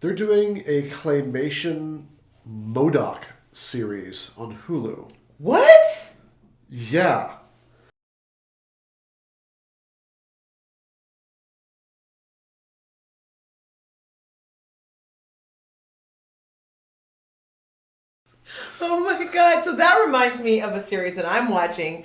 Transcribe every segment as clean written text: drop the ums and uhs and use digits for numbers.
They're doing a claymation M.O.D.O.K series on Hulu. What? Yeah. Oh my God. So that reminds me of a series that I'm watching,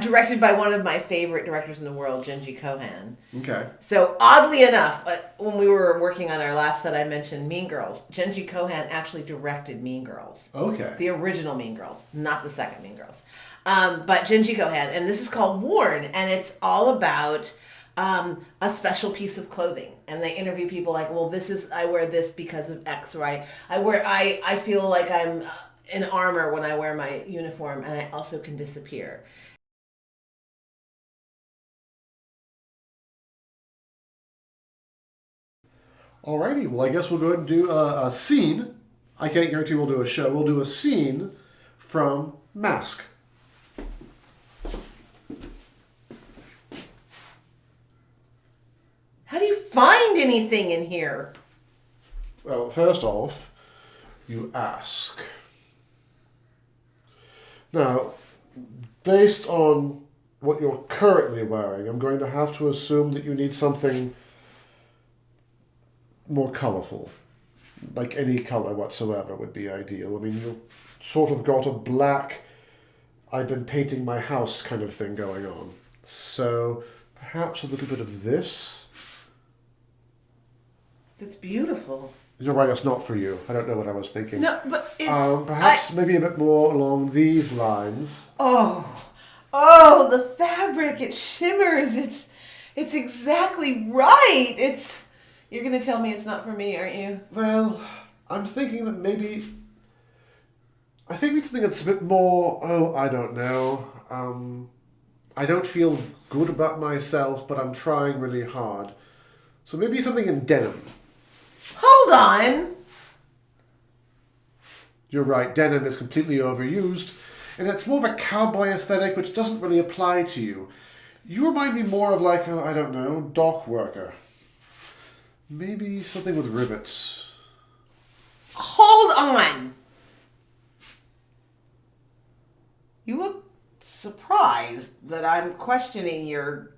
directed by one of my favorite directors in the world, Genji Kohan. Okay. So oddly enough, when we were working on our last set, I mentioned Mean Girls. Genji Kohan actually directed Mean Girls. Okay. The original Mean Girls, not the second Mean Girls. But Genji Kohan, and this is called Worn, and it's all about a special piece of clothing. And they interview people like, well, I wear this because of X, or I feel like I'm in armor when I wear my uniform, and I also can disappear. Alrighty, well, I guess we'll go ahead and do a scene. I can't guarantee we'll do a show. We'll do a scene from Mask. How do you find anything in here? Well, first off, you ask. Now, based on what you're currently wearing, I'm going to have to assume that you need something more colorful. Like any color whatsoever would be ideal. I mean, you've sort of got a black, I've been painting my house kind of thing going on. So perhaps a little bit of this. That's beautiful. You're right, it's not for you. I don't know what I was thinking. No, but it's... perhaps maybe a bit more along these lines. Oh, the fabric, it shimmers. It's exactly right. You're going to tell me it's not for me, aren't you? Well, I'm thinking that maybe... I think we need something that's a bit more... I don't know. I don't feel good about myself, but I'm trying really hard. So maybe something in denim. Hold on. You're right, denim is completely overused, and it's more of a cowboy aesthetic, which doesn't really apply to you. You remind me more of like, I don't know, dock worker. Maybe something with rivets. Hold on. You look surprised that I'm questioning your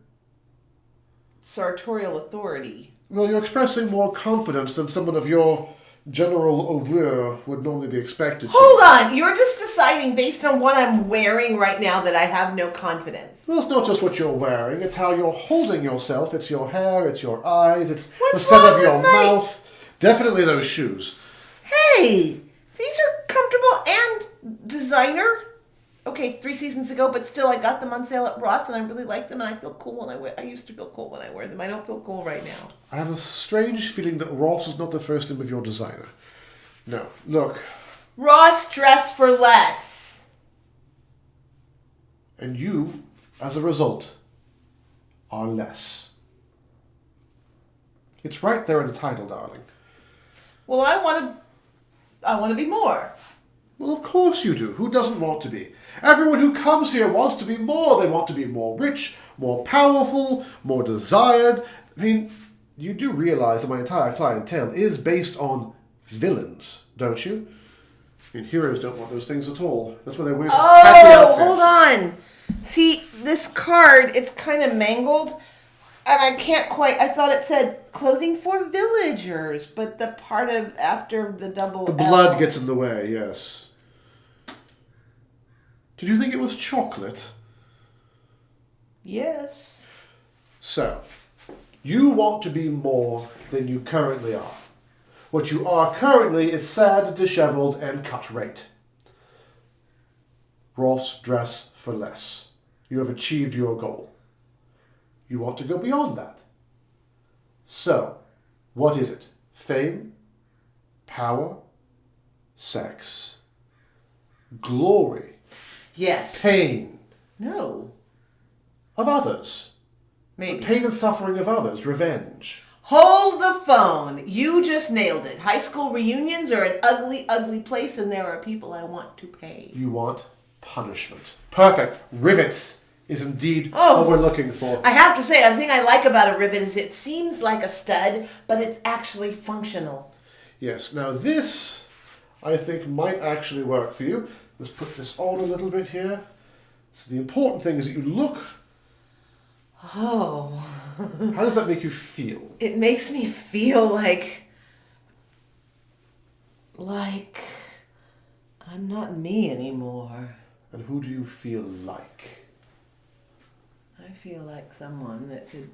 sartorial authority. Well, you're expressing more confidence than someone of your general allure would normally be expected to. Hold on! You're just deciding based on what I'm wearing right now that I have no confidence. Well, it's not just what you're wearing, it's how you're holding yourself. It's your hair, it's your eyes, it's What's the set wrong of your with my... mouth. Definitely those shoes. Hey! These are comfortable and designer. Okay, 3 seasons ago, but still I got them on sale at Ross and I really like them and I feel cool when I used to feel cool when I wear them. I don't feel cool right now. I have a strange feeling that Ross is not the first name of your designer. No, look. Ross dress for less. And you, as a result, are less. It's right there in the title, darling. Well, I want to be more. Well, of course you do. Who doesn't want to be? Everyone who comes here wants to be more. They want to be more rich, more powerful, more desired. I mean, you do realize that my entire clientele is based on villains, don't you? I mean, heroes don't want those things at all. That's why they wear such catchy outfits. Hold on. See, this card, it's kind of mangled. And I can't quite, I thought it said clothing for villagers, but the part of after the double The blood gets in the way, yes. Did you think it was chocolate? Yes. So, you want to be more than you currently are. What you are currently is sad, disheveled, and cut rate. Ross dress for less. You have achieved your goal. You want to go beyond that. So, what is it? Fame? Power? Sex? Glory? Yes. Pain? No. Of others? Maybe. The pain and suffering of others? Revenge? Hold the phone. You just nailed it. High school reunions are an ugly, ugly place, and there are people I want to pay. You want punishment. Perfect. Rivets is indeed what we're looking for. I have to say, the thing I like about a rivet is it seems like a stud, but it's actually functional. Yes. Now this, I think, might actually work for you. Let's put this on a little bit here. So the important thing is that you look. Oh. How does that make you feel? It makes me feel like I'm not me anymore. And who do you feel like? I feel like someone that could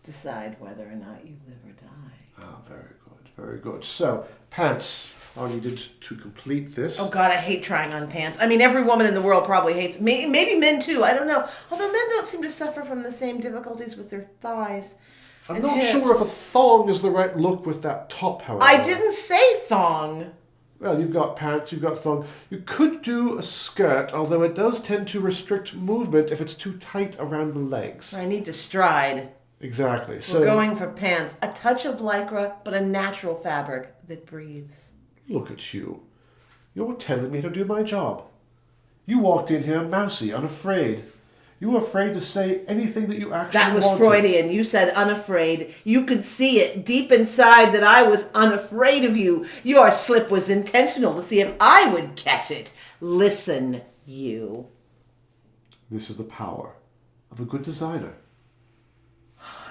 decide whether or not you live or die. Ah, very good, very good. So, pants are needed to complete this. Oh God, I hate trying on pants. I mean, every woman in the world probably hates. Maybe men too. I don't know. Although men don't seem to suffer from the same difficulties with their thighs. I'm not sure if a thong is the right look with that top, however. I didn't say thong. Well, you've got pants, you've got thong. You could do a skirt, although it does tend to restrict movement if it's too tight around the legs. I need to stride. Exactly. So We're going for pants. A touch of lycra, but a natural fabric that breathes. look at you. You're telling me to do my job. You walked in here mousy, unafraid. You were afraid to say anything that you actually That was wanted. Freudian. You said unafraid. You could see it deep inside that I was unafraid of you. Your slip was intentional to see if I would catch it. Listen, you. This is the power of a good designer.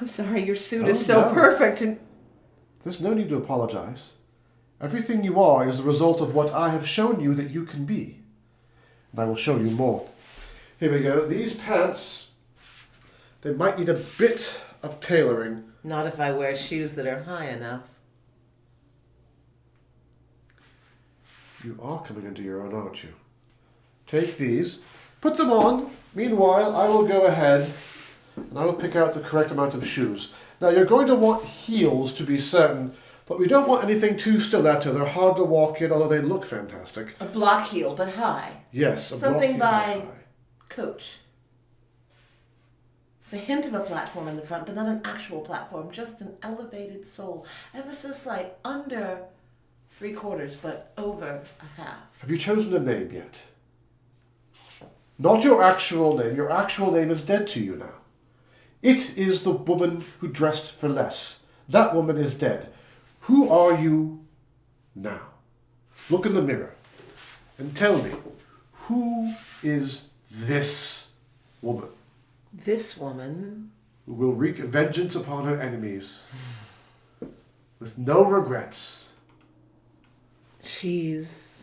I'm sorry, your suit Oh, is so no. perfect and... There's no need to apologize. Everything you are is the result of what I have shown you that you can be. And I will show you more. Here we go. These pants, they might need a bit of tailoring. Not if I wear shoes that are high enough. You are coming into your own, aren't you? Take these, put them on. Meanwhile, I will go ahead and I will pick out the correct amount of shoes. Now, you're going to want heels to be certain, but we don't want anything too stiletto. They're hard to walk in, although they look fantastic. A block heel, but high. Yes, a Something block heel, by but high. Coach. The hint of a platform in the front, but not an actual platform, just an elevated sole. Ever so slight, under 3/4, but over a half. Have you chosen a name yet? Not your actual name. Your actual name is dead to you now. It is the woman who dressed for less. That woman is dead. Who are you now? Look in the mirror and tell me, who is this woman? This woman... Who will wreak vengeance upon her enemies with no regrets. She's...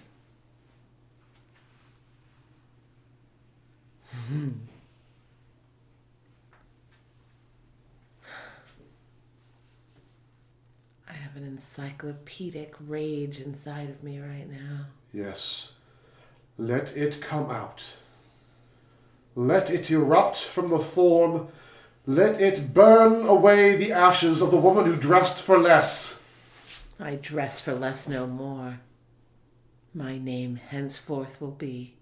I have an encyclopedic rage inside of me right now. Yes. Let it come out. Let it erupt from the form. Let it burn away the ashes of the woman who dressed for less. I dress for less no more. My name henceforth will be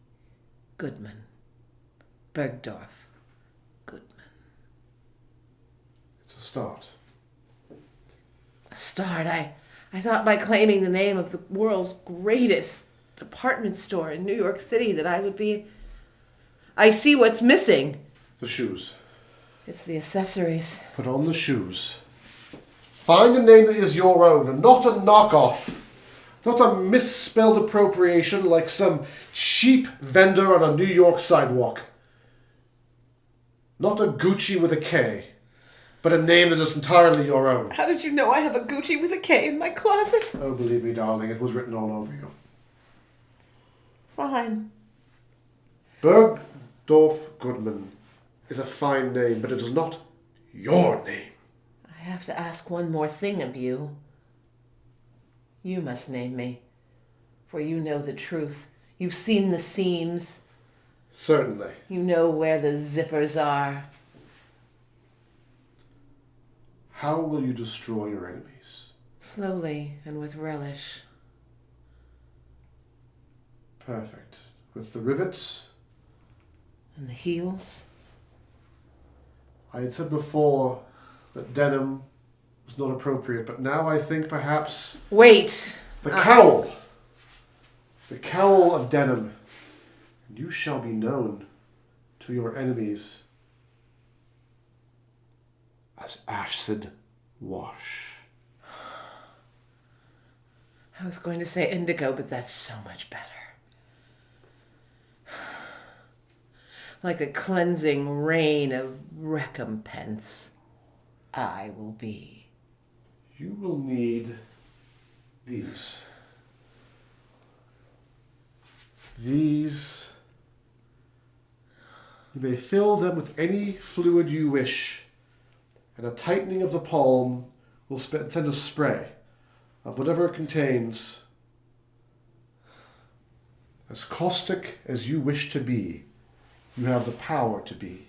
Goodman. Bergdorf Goodman. It's a start. A start. I thought by claiming the name of the world's greatest department store in New York City that I would be... I see what's missing. The shoes. It's the accessories. Put on the shoes. Find a name that is your own and not a knockoff. Not a misspelled appropriation like some cheap vendor on a New York sidewalk. Not a Gucci with a K, but a name that is entirely your own. How did you know I have a Gucci with a K in my closet? Oh, believe me, darling, it was written all over you. Fine. Bergdorf Goodman is a fine name, but it is not your name. I have to ask one more thing of you. You must name me, for you know the truth. You've seen the seams. Certainly. You know where the zippers are. How will you destroy your enemies? Slowly and with relish. Perfect. With the rivets? And the heels? I had said before that denim was not appropriate, but now I think perhaps Wait! the cowl. The cowl of denim. And you shall be known to your enemies as acid wash. I was going to say indigo, but that's so much better. Like a cleansing rain of recompense, I will be. You will need these. These. You may fill them with any fluid you wish, and a tightening of the palm will send a spray of whatever it contains, as caustic as you wish to be. You have the power to be.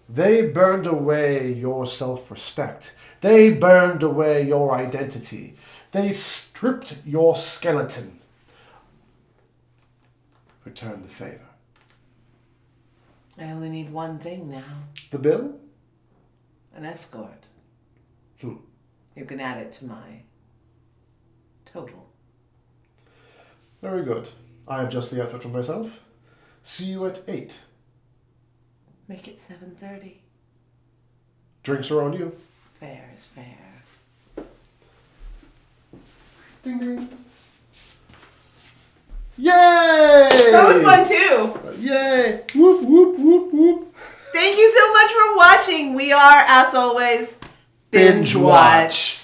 They burned away your self-respect. They burned away your identity. They stripped your skeleton. Return the favor. I only need one thing now. The bill? An escort. You can add it to my total. Very good. I have just the effort for myself. See you at 8. Make it 7:30. Drinks are on you. Fair is fair. Ding ding. Yay! That was fun too. Yay! Whoop whoop whoop whoop. Thank you so much for watching. We are, as always, Binge Watch.